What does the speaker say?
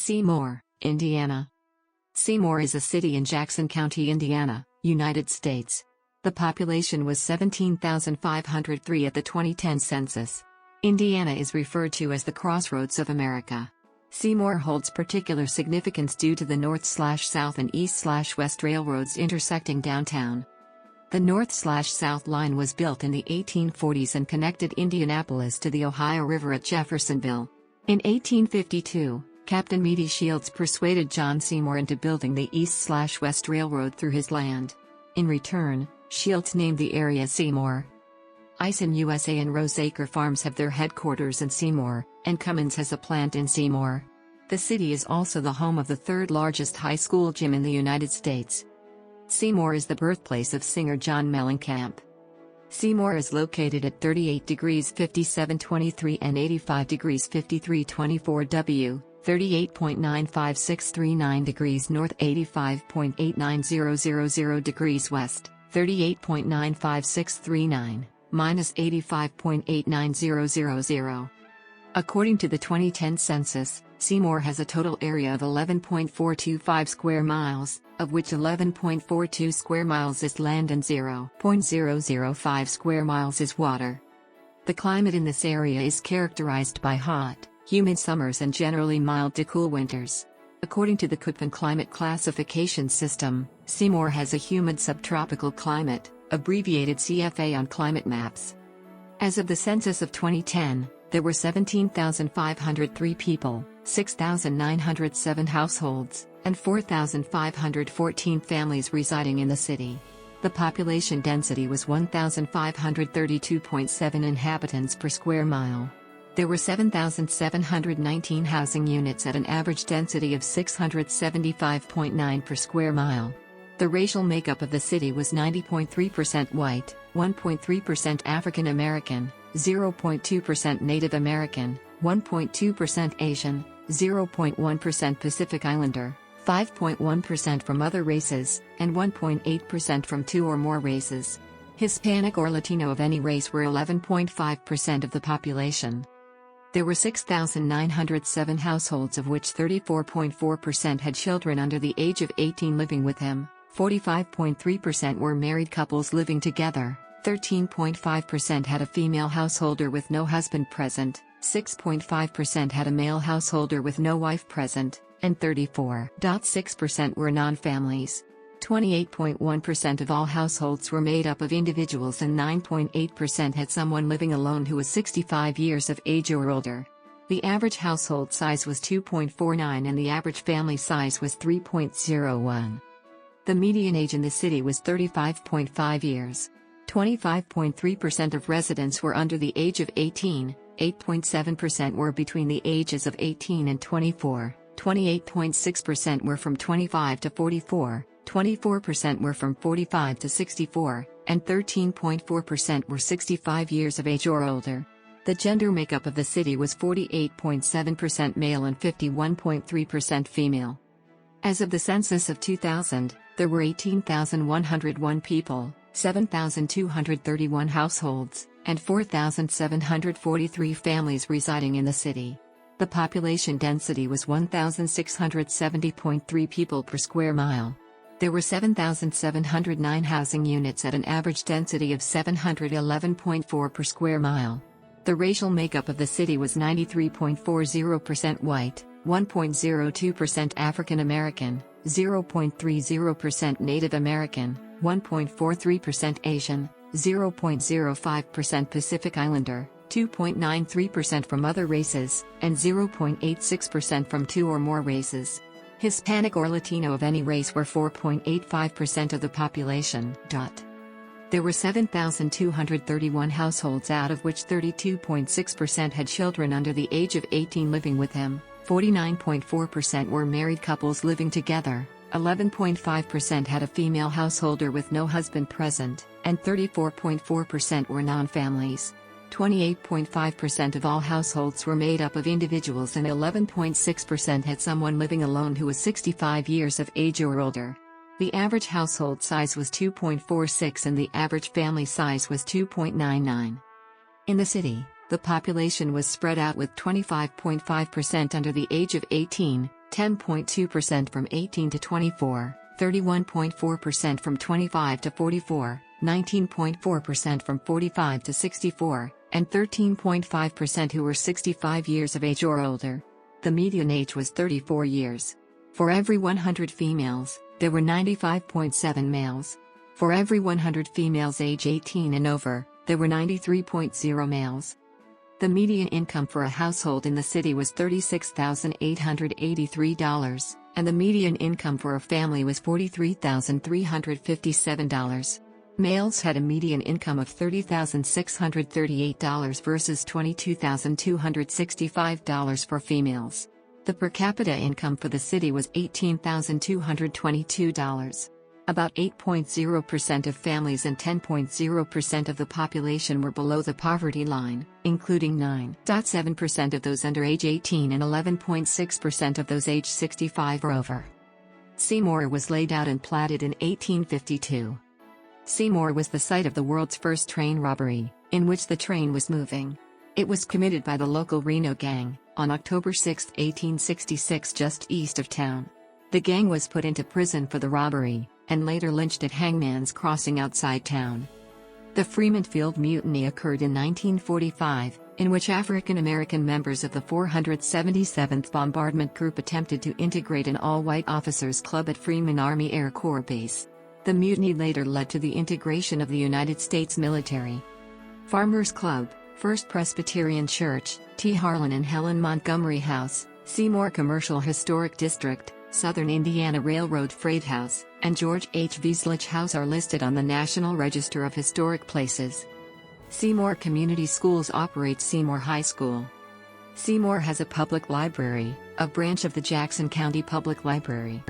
Seymour, Indiana. Seymour is a city in Jackson County, Indiana, United States. The population was 17,503 at the 2010 census. Indiana is referred to as the Crossroads of America. Seymour holds particular significance due to the north/south and east/west railroads intersecting downtown. The north/south line was built in the 1840s and connected Indianapolis to the Ohio River at Jeffersonville. In 1852, Captain Meade Shields persuaded John Seymour into building the east/west railroad through his land. In return, Shields named the area Seymour. Ison USA and Roseacre Farms have their headquarters in Seymour, and Cummins has a plant in Seymour. The city is also the home of the third largest high school gym in the United States. Seymour is the birthplace of singer John Mellencamp. Seymour is located at 38 degrees 57'23" and 85 degrees 53'24" W, 38.95639 degrees north, 85.89000 degrees west, 38.95639, minus 85.89000. According to the 2010 census, Seymour has a total area of 11.425 square miles, of which 11.42 square miles is land and 0.005 square miles is water. The climate in this area is characterized by hot, humid summers and generally mild to cool winters. According to the Köppen climate classification system, Seymour has a humid subtropical climate, abbreviated CFA on climate maps. As of the census of 2010, there were 17,503 people, 6,907 households, and 4,514 families residing in the city. The population density was 1,532.7 inhabitants per square mile. There were 7,719 housing units at an average density of 675.9 per square mile. The racial makeup of the city was 90.3% white, 1.3% African American, 0.2% Native American, 1.2% Asian, 0.1% Pacific Islander, 5.1% from other races, and 1.8% from two or more races. Hispanic or Latino of any race were 11.5% of the population. There were 6,907 households, of which 34.4% had children under the age of 18 living with him, 45.3% were married couples living together, 13.5% had a female householder with no husband present, 6.5% had a male householder with no wife present, and 34.6% were non-families. 28.1% of all households were made up of individuals and 9.8% had someone living alone who was 65 years of age or older. The average household size was 2.49 and the average family size was 3.01. The median age in the city was 35.5 years. 25.3% of residents were under the age of 18, 8.7% were between the ages of 18 and 24, 28.6% were from 25 to 44, 24% were from 45 to 64, and 13.4% were 65 years of age or older. The gender makeup of the city was 48.7% male and 51.3% female. As of the census of 2000, there were 18,101 people, 7,231 households, and 4,743 families residing in the city. The population density was 1,670.3 people per square mile. There were 7,709 housing units at an average density of 711.4 per square mile. The racial makeup of the city was 93.40% white, 1.02% African American, 0.30% Native American, 1.43% Asian, 0.05% Pacific Islander, 2.93% from other races, and 0.86% from two or more races. Hispanic or Latino of any race were 4.85% of the population. There were 7,231 households, out of which 32.6% had children under the age of 18 living with him, 49.4% were married couples living together, 11.5% had a female householder with no husband present, and 34.4% were non-families. 28.5% of all households were made up of individuals and 11.6% had someone living alone who was 65 years of age or older. The average household size was 2.46 and the average family size was 2.99. In the city, The population was spread out with 25.5% under the age of 18, 10.2% from 18 to 24, 31.4% from 25 to 44, 19.4% from 45 to 64, and 13.5% who were 65 years of age or older. The median age was 34 years. For every 100 females, there were 95.7 males. For every 100 females age 18 and over, there were 93.0 males. The median income for a household in the city was $36,883, and the median income for a family was $43,357. Males had a median income of $30,638 versus $22,265 for females. The per capita income for the city was $18,222. About 8.0% of families and 10.0% of the population were below the poverty line, including 9.7% of those under age 18 and 11.6% of those age 65 or over. Seymour was laid out and platted in 1852. Seymour was the site of the world's first train robbery, in which the train was moving. It was committed by the local Reno gang, on October 6, 1866, just east of town. The gang was put into prison for the robbery, and later lynched at Hangman's Crossing outside town. The Fremont Field Mutiny occurred in 1945, in which African American members of the 477th Bombardment Group attempted to integrate an all-white officers' club at Fremont Army Air Corps Base. The mutiny later led to the integration of the United States military. Farmers Club, First Presbyterian Church, T. Harlan and Helen Montgomery House, Seymour Commercial Historic District, Southern Indiana Railroad Freight House, and George H. Vieslich House are listed on the National Register of Historic Places. Seymour Community Schools operates Seymour High School. Seymour has a public library, a branch of the Jackson County Public Library.